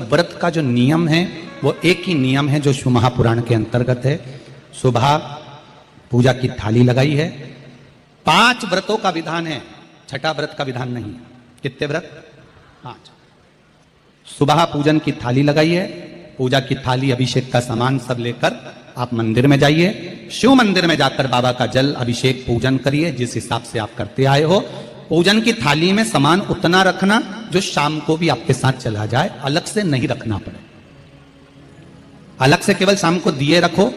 व्रत का जो नियम है वो एक ही नियम है जो शिव महापुराण के अंतर्गत है। सुबह पूजा की थाली लगाई है। 5 व्रतों का विधान है, छठा व्रत का विधान नहीं। कितने व्रत? 5। सुबह पूजन की थाली लगाई है। पूजा की थाली, अभिषेक का सामान सब लेकर आप मंदिर में जाइए। शिव मंदिर में जाकर बाबा का जल अभिषेक पूजन करिए जिस हिसाब से आप करते आए हो। पूजन की थाली में सामान उतना रखना जो शाम को भी आपके साथ चला जाए, अलग से नहीं रखना पड़े। अलग से केवल शाम को दिए रखो,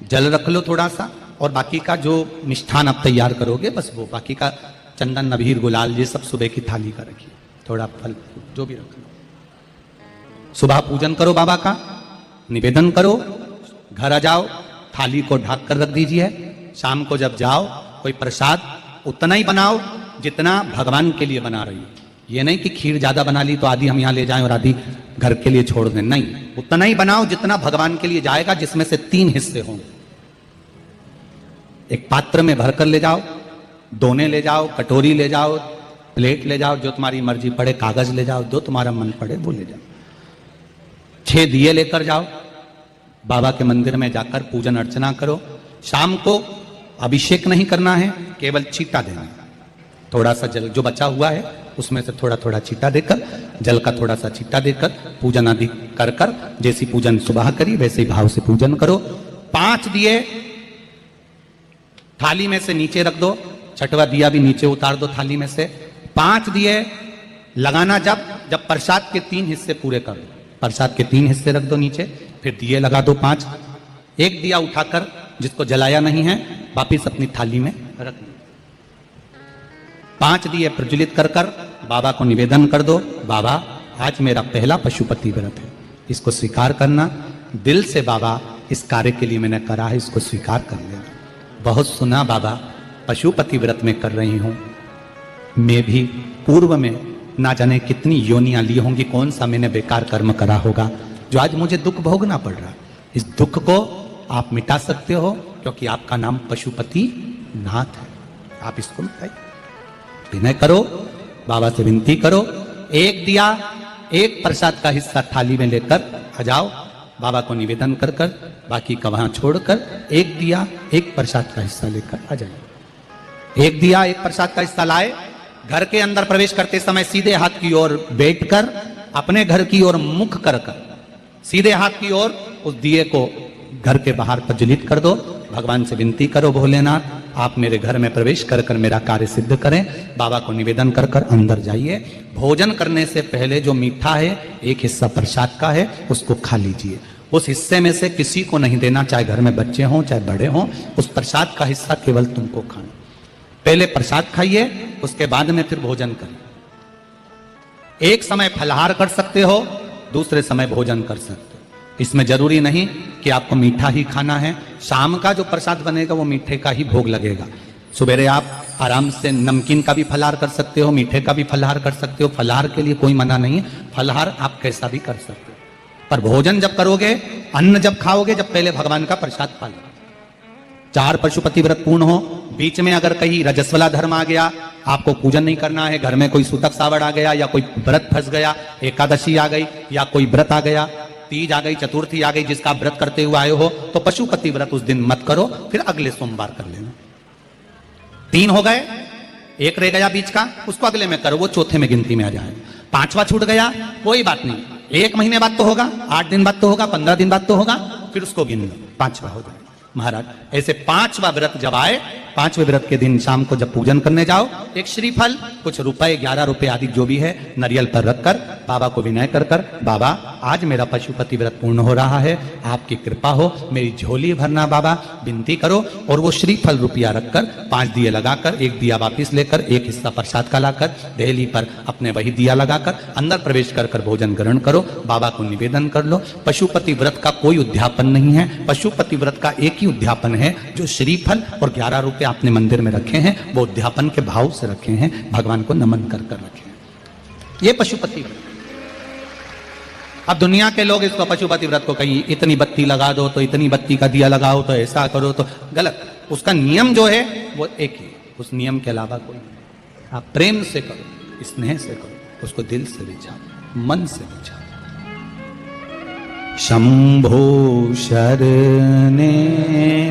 जल रख लो थोड़ा सा, और बाकी का जो मिष्ठान आप तैयार करोगे बस वो, बाकी का चंदन नबीर गुलाल ये सब सुबह की थाली का रखिए, थोड़ा फल जो भी रख लो। सुबह पूजन करो बाबा का, निवेदन करो, घर आ जाओ, थाली को ढक कर रख दीजिए। शाम को जब जाओ कोई प्रसाद उतना ही बनाओ जितना भगवान के लिए बना रही हो। ये नहीं कि खीर ज्यादा बना ली तो आधी हम यहाँ ले जाएं और आधी घर के लिए छोड़ दें, नहीं, उतना ही बनाओ जितना भगवान के लिए जाएगा, जिसमें से 3 हिस्से होंगे। एक पात्र में भरकर ले जाओ, दोने ले जाओ, कटोरी ले जाओ, प्लेट ले जाओ, जो तुम्हारी मर्जी पड़े, कागज ले जाओ, जो तुम्हारा मन पड़े वो ले जाओ। 6 दिए लेकर जाओ, बाबा के मंदिर में जाकर पूजन अर्चना करो। शाम को अभिषेक नहीं करना है, केवल छींटा देना है। थोड़ा सा जल जो बचा हुआ है उसमें से थोड़ा थोड़ा छींटा देकर, जल का थोड़ा सा छींटा देकर पूजन आदि कर कर, जैसी पूजन सुबह करी वैसे ही भाव से पूजन करो। 5 दिए थाली में से नीचे रख दो, छठवा दिया भी नीचे उतार दो थाली में से। 5 दिए लगाना जब प्रसाद के 3 हिस्से पूरे कर दो, प्रसाद के 3 हिस्से रख दो नीचे, फिर दिए लगा दो 5। एक दिया उठाकर जिसको जलाया नहीं है वापिस अपनी थाली में रख दो। 5 दिए प्रज्वलित कर कर बाबा को निवेदन कर दो, बाबा आज मेरा पहला पशुपति व्रत है, इसको स्वीकार करना। दिल से बाबा इस कार्य के लिए मैंने करा है, इसको स्वीकार कर लेना। बहुत सुना बाबा पशुपति व्रत में कर रही हूं, मैं भी पूर्व में ना जाने कितनी योनियां ली होंगी, कौन सा मैंने बेकार कर्म करा होगा जो आज मुझे दुख भोगना पड़ रहा है। इस दुख को आप मिटा सकते हो क्योंकि आपका नाम पशुपति नाथ है। आप इसको मिटाइए, विनय करो, बाबा से विनती करो। एक दिया, एक प्रसाद का हिस्सा थाली में लेकर आ जाओ, बाबा को निवेदन कर कर, बाकी का वहां छोड़कर एक दिया, एक प्रसाद का हिस्सा लेकर आ जाइए। एक दिया, एक प्रसाद का हिस्सा लाए, घर के अंदर प्रवेश करते समय सीधे हाथ की ओर बैठकर, अपने घर की ओर मुख कर कर सीधे हाथ की ओर उस दिए को घर के बाहर प्रज्वलित कर दो। भगवान से विनती करो, भोलेनाथ आप मेरे घर में प्रवेश कर कर मेरा कार्य सिद्ध करें। बाबा को निवेदन कर कर अंदर जाइए। भोजन करने से पहले जो मीठा है, एक हिस्सा प्रसाद का है, उसको खा लीजिए। उस हिस्से में से किसी को नहीं देना, चाहे घर में बच्चे हों चाहे बड़े हों। उस प्रसाद का हिस्सा केवल तुमको खाना। पहले प्रसाद खाइए, उसके बाद में फिर भोजन करिए। एक समय फलाहार कर सकते हो, दूसरे समय भोजन कर सकते हो। इसमें जरूरी नहीं कि आपको मीठा ही खाना है। शाम का जो प्रसाद बनेगा वो मीठे का ही भोग लगेगा। सुबेरे आप आराम से नमकीन का भी फलाहार कर सकते हो, मीठे का भी फलाहार कर सकते हो। फलाहार के लिए कोई मना नहीं है, फलाहार आप कैसा भी कर सकते हो। पर भोजन जब करोगे, अन्न जब खाओगे, जब पहले भगवान का प्रसाद खा लो। 4 पशुपति व्रत पूर्ण हो, बीच में अगर कहीं रजस्वला धर्म आ गया, आपको पूजन नहीं करना है, घर में कोई सूतक सावड़ आ गया, या कोई व्रत फंस गया, एकादशी आ गई, या कोई व्रत आ गया, तीज आ गई, चतुर्थी आ गई, जिसका व्रत करते हुए आए हो, तो पशुपति व्रत उस दिन मत करो, फिर अगले सोमवार कर लेना। 3 हो गए, एक रह गया बीच का, उसको अगले में करो, वो चौथे में गिनती में आ जाएगा। 5वां छूट गया, कोई बात नहीं, 1 महीने बाद तो होगा, 8 दिन बाद तो होगा, 15 दिन बाद तो होगा, फिर उसको गिन लो, 5वां हो जाएगा। महाराज ऐसे 5वां व्रत जब आए, 5वें व्रत के दिन शाम को जब पूजन करने जाओ, एक श्रीफल, कुछ रुपए, 11 रुपए आदि जो भी है, नारियल पर रखकर बाबा को विनय कर कर, बाबा आज मेरा पशुपति व्रत पूर्ण हो रहा है, आपकी कृपा हो, मेरी झोली भरना बाबा, विनती करो। और वो श्रीफल रुपया रखकर 5 दिए लगाकर, एक दिया वापिस लेकर, एक हिस्सा प्रसाद का लाकर देहली पर अपने वही दिया लगाकर अंदर प्रवेश कर कर भोजन ग्रहण करो। बाबा को निवेदन कर लो। पशुपति व्रत का कोई उद्यापन नहीं है, पशुपति व्रत का एक ही उद्यापन है, जो श्रीफल और 11 रुपए आपने मंदिर में रखे हैं, वो उद्यापन के भाव से रखे हैं, भगवान को नमन कर कर रखे हैं। ये पशुपति व्रत। अब दुनिया के लोग इसको पशुपति व्रत को कहीं इतनी बत्ती लगा दो, तो इतनी बत्ती का दिया लगाओ, तो ऐसा करो, तो गलत। उसका नियम जो है वो एक ही, उस नियम के अलावा कोई नहीं। आप प्रेम से करो, स्नेह से करो, उसको दिल से विचारो, मन से विचारो। शंभो शरणे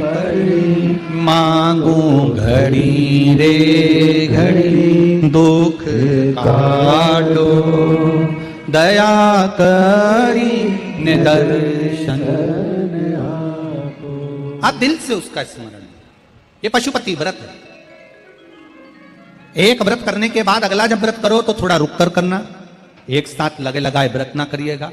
पड़ी, मांगू घड़ी रे घड़ी, दुख काटो दया करी निदर्शन। आप दिल से उसका स्मरण, ये पशुपति व्रत है। एक व्रत करने के बाद अगला जब व्रत करो तो थोड़ा रुक कर करना, एक साथ लगे लगाए व्रत ना करिएगा,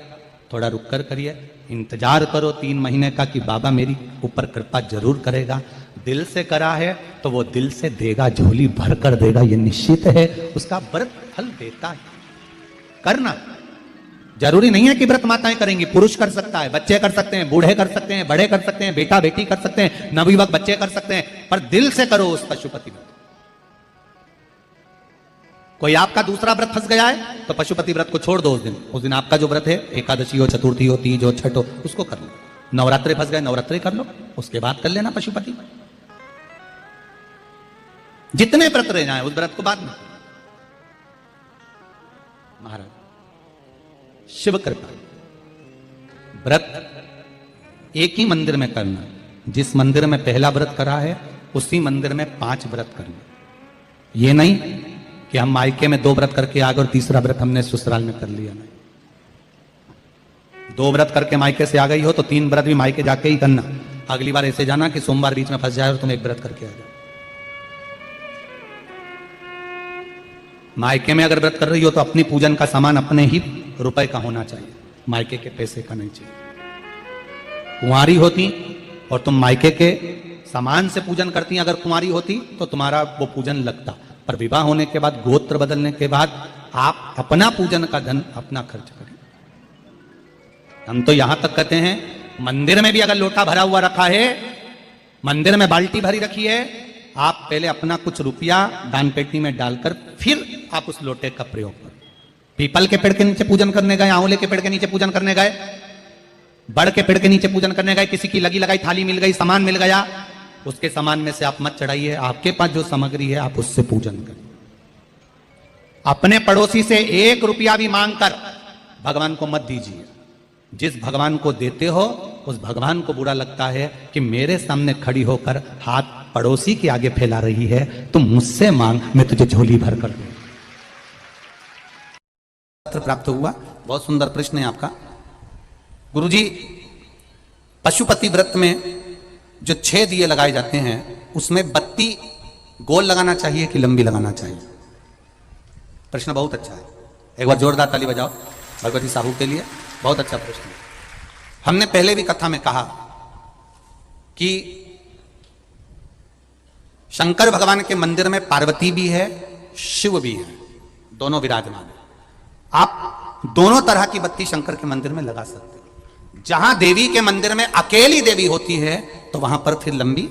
थोड़ा रुक कर करिए, इंतजार करो 3 महीने का कि बाबा मेरी ऊपर कृपा जरूर करेगा। दिल से करा है तो वो दिल से देगा, झोली भर कर देगा, ये निश्चित है, उसका व्रत फल देता है। करना जरूरी नहीं है कि व्रत माताएं करेंगी, पुरुष कर सकता है, बच्चे कर सकते हैं, बूढ़े कर सकते हैं, बड़े कर सकते हैं, बेटा बेटी कर सकते हैं, नवयुवक बच्चे कर सकते हैं, पर दिल से करो उस पशुपति व्रत। कोई आपका दूसरा व्रत फंस गया है तो पशुपति व्रत को छोड़ दो। उस दिन आपका जो व्रत है, एकादशी हो, चतुर्थी हो, तीज हो, छठ हो, उसको कर लो। नवरात्रे फंस गए, नवरात्रे कर लो, उसके बाद कर लेना पशुपति। जितने व्रत रह जाए उस व्रत को बाद में। महाराज शिव कृपा, व्रत एक ही मंदिर में करना, जिस मंदिर में पहला व्रत करा है उसी मंदिर में 5 व्रत करना। ये नहीं कि हम मायके में 2 व्रत करके आ गए और तीसरा व्रत हमने ससुराल में कर लिया। नहीं, 2 व्रत करके मायके से आ गई हो तो 3 व्रत भी मायके जाके ही करना। अगली बार ऐसे जाना कि सोमवार बीच में फंस जाए और तुम 1 व्रत करके आ जाओ। मायके में अगर व्रत कर रही हो तो अपनी पूजन का सामान अपने ही रुपए का होना चाहिए, मायके के पैसे का नहीं चाहिए। कुंवारी होती और तुम मायके के सामान से पूजन करती, अगर कुंवारी होती तो तुम्हारा वो पूजन लगता, पर विवाह होने के बाद, गोत्र बदलने के बाद आप अपना पूजन का धन अपना खर्च करें। हम तो यहां तक कहते हैं, मंदिर में भी अगर लोटा भरा हुआ रखा है, मंदिर में बाल्टी भरी रखी है, आप पहले अपना कुछ रुपया दान पेटी में डालकर फिर आप उस लोटे का प्रयोग करें। पीपल के पेड़ के नीचे पूजन करने गए, आंवले के पेड़ के नीचे पूजन करने गए, बड़ के पेड़ के नीचे पूजन करने गए, किसी की लगी लगाई थाली मिल गई, सामान मिल गया, उसके सामान में से आप मत चढ़ाइए। आपके पास जो सामग्री है आप उससे पूजन करें। अपने पड़ोसी से 1 रुपया भी मांगकर भगवान को मत दीजिए। जिस भगवान को देते हो उस भगवान को बुरा लगता है कि मेरे सामने खड़ी होकर हाथ पड़ोसी के आगे फैला रही है, तुम मुझसे मांग, मैं तुझे झोली भर कर दूं। पत्र प्राप्त हुआ, बहुत सुंदर प्रश्न है आपका। गुरुजी, पशुपति व्रत में जो 6 दिए लगाए जाते हैं उसमें बत्ती गोल लगाना चाहिए कि लंबी लगाना चाहिए? प्रश्न बहुत अच्छा है, एक बार जोरदार ताली बजाओ भगवती साहू के लिए, बहुत अच्छा प्रश्न है। हमने पहले भी कथा में कहा कि शंकर भगवान के मंदिर में पार्वती भी है, शिव भी है, दोनों विराजमान है। आप दोनों तरह की बत्ती शंकर के मंदिर में लगा सकते हैं। जहां देवी के मंदिर में अकेली देवी होती है तो वहां पर फिर लंबी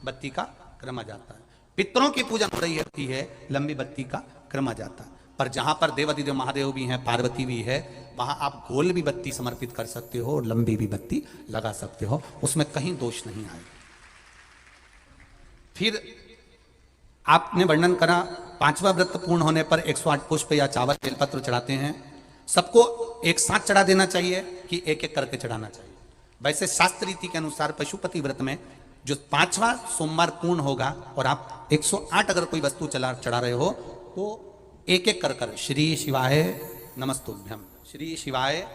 बत्ती का क्रम आ जाता है। पितरों की पूजन हो रही होती है, लंबी बत्ती का क्रम आ जाता है। पर जहां पर देवाधिदेव महादेव भी हैं, पार्वती भी है, वहां आप गोल भी बत्ती समर्पित कर सकते हो और लंबी भी बत्ती लगा सकते हो, उसमें कहीं दोष नहीं आएगा। फिर आपने वर्णन करा 5वां व्रत पूर्ण होने पर 108 पुष्प या चावल बेलपत्र चढ़ाते हैं। सबको एक साथ चढ़ा देना चाहिए कि एक एक करके चढ़ाना चाहिए? वैसे शास्त्र रीति के अनुसार पशुपति व्रत में जो 5वां सोमवार पूर्ण होगा और आप 108 अगर कोई वस्तु चढ़ा रहे हो तो एक एक कर श्री शिवाय नमस्तुभ्यम, श्री शिवाय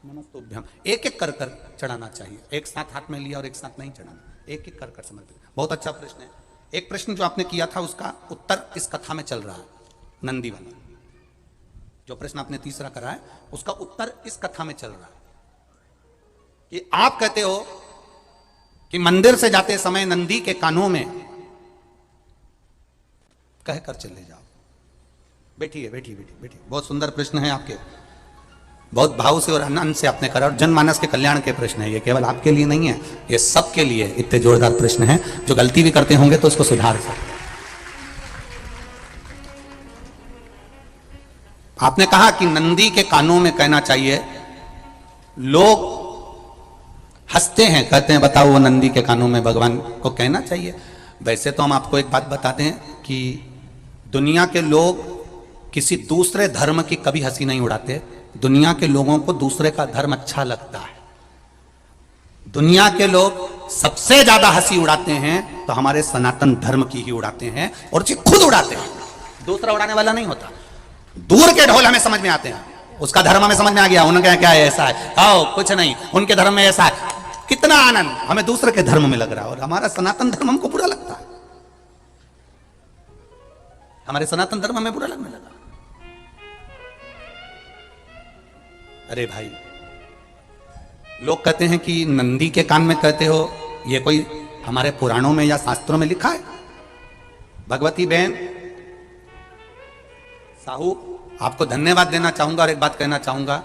नमस्तुभ्यम, एक एक कर चढ़ाना चाहिए। एक साथ हाथ में लिया और एक साथ नहीं चढ़ाना, एक एक कर समर्पित। बहुत अच्छा प्रश्न है। एक प्रश्न जो आपने किया था उसका उत्तर इस कथा में चल रहा है, नंदी वाला। जो प्रश्न आपने तीसरा करा है उसका उत्तर इस कथा में चल रहा है कि आप कहते हो कि मंदिर से जाते समय नंदी के कानों में कहकर चले जाओ। बैठिए बैठिए बैठिए बैठिए। बहुत सुंदर प्रश्न है आपके, बहुत भाव से और आनंद से आपने करा और जनमानस के कल्याण के प्रश्न है। ये केवल आपके लिए नहीं है, ये सबके लिए इतने जोरदार प्रश्न है। जो गलती भी करते होंगे तो उसको सुधार सकते। आपने कहा कि नंदी के कानों में कहना चाहिए। लोग हंसते हैं, कहते हैं बताओ वो नंदी के कानों में भगवान को कहना चाहिए। वैसे तो हम आपको एक बात बताते हैं कि दुनिया के लोग किसी दूसरे धर्म की कभी हंसी नहीं उड़ाते। दुनिया के लोगों को दूसरे का धर्म अच्छा लगता है। दुनिया के लोग सबसे ज्यादा हंसी उड़ाते हैं तो हमारे सनातन धर्म की ही उड़ाते हैं, और जी खुद उड़ाते हैं, दूसरा उड़ाने वाला नहीं होता। दूर के ढोल हमें समझ में आते हैं, उसका धर्म हमें समझ में आ गया, उनका क्या है, ऐसा है, आओ कुछ नहीं, उनके धर्म में ऐसा है, कितना आनंद हमें दूसरे के धर्म में लग रहा है, और हमारा सनातन धर्म हमको बुरा लगता है, हमारे सनातन धर्म हमें बुरा लगने लगा। अरे भाई, लोग कहते हैं कि नंदी के कान में कहते हो, ये कोई हमारे पुराणों में या शास्त्रों में लिखा है? भगवती बहन साहू, आपको धन्यवाद देना चाहूंगा और एक बात कहना चाहूंगा,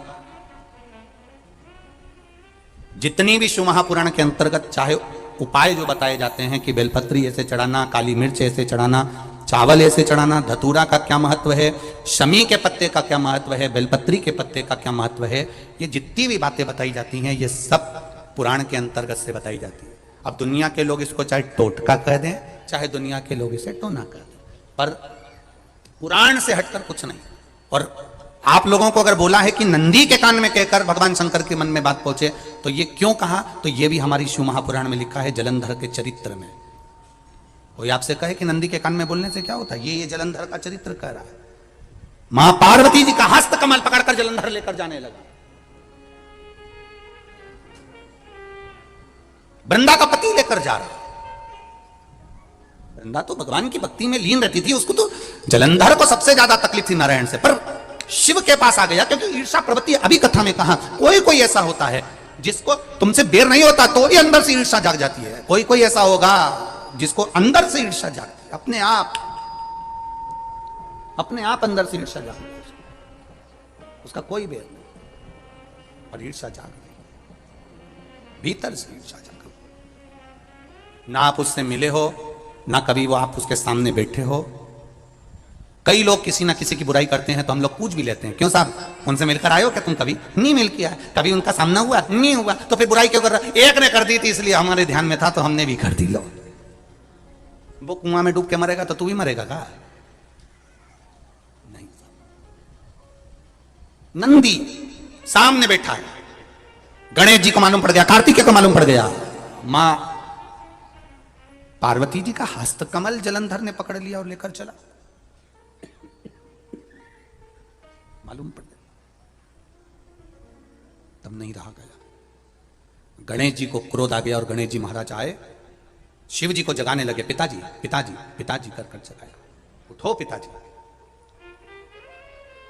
जितनी भी शिव महापुराण के अंतर्गत चाहे उपाय जो बताए जाते हैं कि बेलपत्री ऐसे चढ़ाना, काली मिर्च ऐसे चढ़ाना, चावल ऐसे चढ़ाना, धतूरा का क्या महत्व है, शमी के पत्ते का क्या महत्व है, बेलपत्री के पत्ते का क्या महत्व है, ये जितनी भी बातें बताई जाती हैं ये सब पुराण के अंतर्गत से बताई जाती है। अब दुनिया के लोग इसको चाहे टोटका कह दें, चाहे दुनिया के लोग इसे टोना कह दें, पर पुराण से हटकर कुछ नहीं। और आप लोगों को अगर बोला है कि नंदी के कान में कहकर भगवान शंकर के मन में बात पहुंचे, तो ये क्यों कहा, तो ये भी हमारी शिव महापुराण में लिखा है, जलंधर के चरित्र में। कोई आपसे कहे कि नंदी के कान में बोलने से क्या होता है, ये जलंधर का चरित्र कह रहा है। मां पार्वती जी का हस्त कमल पकड़कर जलंधर लेकर जाने लगा, वृंदा का पति लेकर जा रहा। वृंदा तो भगवान की भक्ति में लीन रहती थी, उसको तो जलंधर को सबसे ज्यादा तकलीफ थी नारायण से, पर शिव के पास आ गया, क्योंकि ईर्षा प्रवृत्ति अभी कथा में कहा, कोई कोई ऐसा होता है जिसको तुमसे बेर नहीं होता तो भी अंदर से ईर्षा जाग जाती है, कोई कोई ऐसा होगा जिसको अंदर से ईर्षा जागती है, अपने आप अंदर से ईर्षा जागती है, उसका कोई बेर नहीं, और ईर्षा जाग गई, भीतर से ईर्षा जाग गई। ना आप उससे मिले हो, ना कभी वो आप उसके सामने बैठे हो। कई लोग किसी ना किसी की बुराई करते हैं तो हम लोग पूछ भी लेते हैं, क्यों साहब उनसे मिलकर आए हो क्या तुम? कभी नहीं मिल किया, कभी उनका सामना हुआ नहीं हुआ, तो फिर बुराई क्यों कर रहा? एक ने कर दी थी इसलिए हमारे ध्यान में था तो हमने भी कर दी। लो, वो कुआं में डूब के मरेगा तो तू भी मरेगा का? नहीं। नंदी सामने बैठा है, गणेश जी को मालूम पड़ गया, कार्तिकेय को मालूम पड़ गया, मां पार्वती जी का हस्त कमल जलंधर ने पकड़ लिया और लेकर चला, मालूम पड़ गया, तब नहीं रहा गया। गणेश जी को क्रोध आ गया और गणेश जी महाराज आए, शिव जी को जगाने लगे, पिताजी पिताजी पिताजी कर कर जगाया, उठो पिताजी,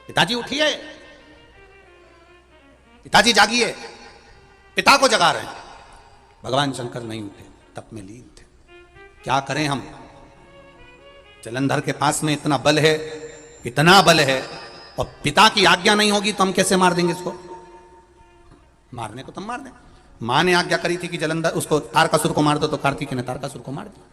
पिताजी उठिए, पिताजी जागिए, पिता को जगा रहे हैं। भगवान शंकर नहीं उठे, तप में लीन थे। क्या करें हम, जलंधर के पास में इतना बल है, इतना बल है, और पिता की आज्ञा नहीं होगी तो हम कैसे मार देंगे इसको? मारने को तो मार दें। मां ने आज्ञा करी थी कि जलंधर उसको तारकासुर को मार दो, तो कार्तिकेय ने तारकासुर को मार दिया।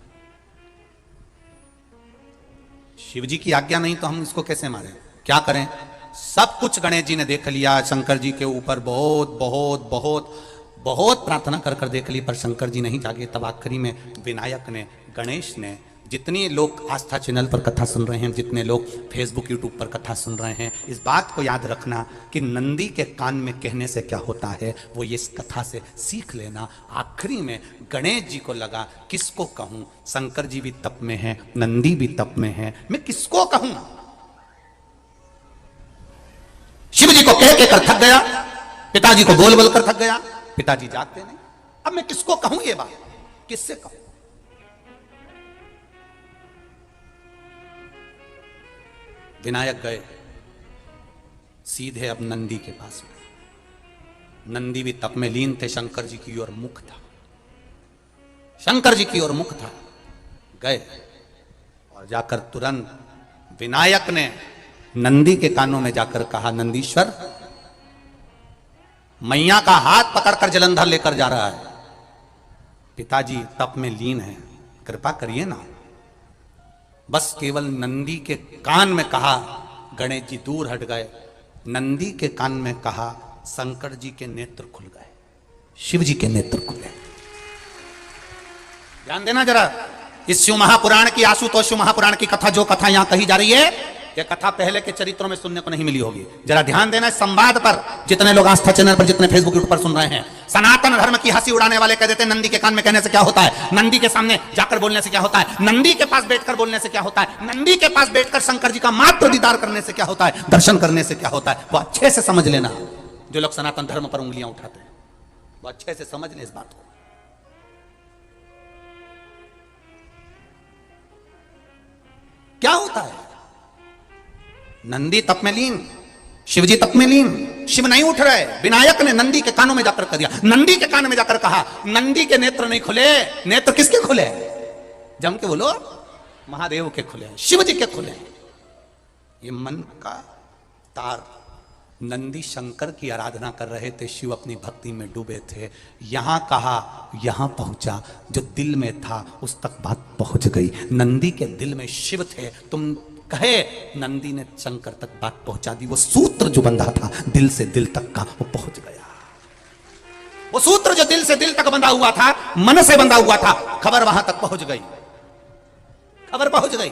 शिव जी की आज्ञा नहीं तो हम इसको कैसे मारें? क्या करें? सब कुछ गणेश जी ने देख लिया, शंकर जी के ऊपर बहुत बहुत बहुत बहुत प्रार्थना कर कर देख ली, पर शंकर जी नहीं जागे। तब आखिरी में विनायक ने, गणेश ने, जितने लोग आस्था चैनल पर कथा सुन रहे हैं, जितने लोग फेसबुक यूट्यूब पर कथा सुन रहे हैं, इस बात को याद रखना कि नंदी के कान में कहने से क्या होता है, वो ये इस कथा से सीख लेना। आखिरी में गणेश जी को लगा, किसको कहूं, शंकर जी भी तप में हैं, नंदी भी तप में है, मैं किसको कहूं? शिव जी को कह के कर थक गया, पिताजी को बोल बोल कर थक गया, पिताजी जागते नहीं। अब मैं किसको कहूं ये बात, किससे कहूं? विनायक गए सीधे अब नंदी के पास में। नंदी भी तप में लीन थे, शंकर जी की ओर मुख था, शंकर जी की ओर मुख था। गए और जाकर तुरंत विनायक ने नंदी के कानों में जाकर कहा, नंदीश्वर, मैया का हाथ पकड़कर जलंधर लेकर जा रहा है, पिताजी तप में लीन है, कृपा करिए ना। बस केवल नंदी के कान में कहा, गणेश जी दूर हट गए। नंदी के कान में कहा, शंकर जी के नेत्र खुल गए, शिव जी के नेत्र खुले। ध्यान देना जरा, इस शिव महापुराण की, आशुतोष शिव महापुराण की कथा, जो कथा यहां कही जा रही है, यह कथा पहले के चरित्रों में सुनने को नहीं मिली होगी। जरा ध्यान देना इस संवाद पर, जितने लोग आस्था चैनल पर, जितने फेसबुक यूट्यूब पर सुन रहे हैं, सनातन धर्म की हंसी उड़ाने वाले कह देते हैं नंदी के कान में कहने से क्या होता है, नंदी के सामने जाकर बोलने से क्या होता है, नंदी के पास बैठकर बोलने से क्या होता है, नंदी के पास बैठकर शंकर जी का मात्र दीदार करने से क्या होता है, दर्शन करने से क्या होता है। वो अच्छे से समझ लेना, जो लोग सनातन धर्म पर उंगलियां उठाते हैं वो अच्छे से समझ ले इस बात को। क्या होता है, नंदी तप में लीन, शिवजी तप में लीन, शिव नहीं उठ रहे, विनायक ने नंदी के कानों में जाकर कर दिया, नंदी के कान में जाकर कहा, नंदी के नेत्र नहीं खुले, नेत्र किसके खुले, जम के बोलो, महादेव के खुले, शिव जी के खुले। ये मन का तार, नंदी शंकर की आराधना कर रहे थे, शिव अपनी भक्ति में डूबे थे, यहां कहा यहां पहुंचा, जो दिल में था उस तक बात पहुंच गई। नंदी के दिल में शिव थे, तुम कहे नंदी ने शंकर तक बात पहुंचा दी। वो सूत्र जो बंधा था दिल से दिल तक का, वो पहुंच गया। वो सूत्र जो दिल से दिल तक बंधा हुआ था, मन से बंधा हुआ था, खबर वहां तक पहुंच गई, खबर पहुंच गई।